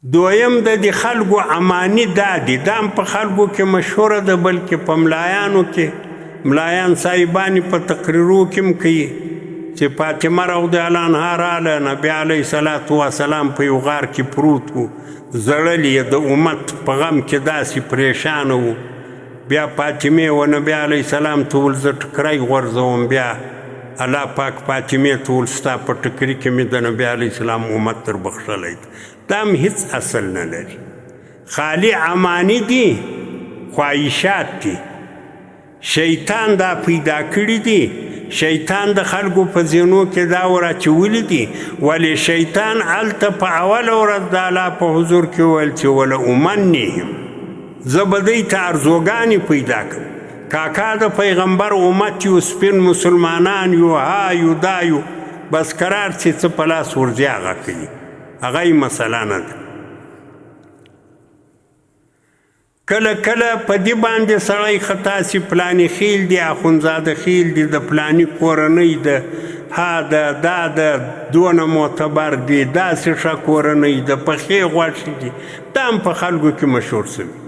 دویم د دې خلکو امانی دا دي، دا هم په خلکو کې مشهوره ده، بلکې په ملایانو کې ملایان صاحبانې په تقریرو کې هم کوي چې فاطمه رضی الله عنها راله، نبي علیه صلات وسلام په یو غار کې پروت و، زړلی د امت په غم کې داسې پریشانه و، بیا فاطمې و نبي علیه السلام ته وویل زه ټکری غورځوم، بیا الله پاک فاطمې ته وویل ستا په ټکري کې مې د نبي علیه السلام امت تر بخښلی دا هم هیڅ اصل نه لري، خالی امانی دي، خواهشات دي، شیطان دا پیدا کړي دي، شیطان د خلکو په ذهنو کې دا وراچولی دي، ولې شیطان هلته په اوله ورځ د الله په حضور کې وویل چې ولأمنیهم، زه به دوی ته ارزوګانې پیدا کړم، کاکا د پیغمبر امت یو، سپین مسلمانان یو، ها یو دا یو، بس قرار چې څه په لاس ورځي هغه کوي، هغه یې مسله نه ده. کله کله په دې باندې سړی خطا سي پلانې خیل دي، اخونزاده خیل دي، د پلانې کورنۍ ده، ها ده دا ده دونه معتبر دي، داسې ښه کورنۍ ده، پخې غوښې دي، دا هم په خلکو کې مشهور شوي.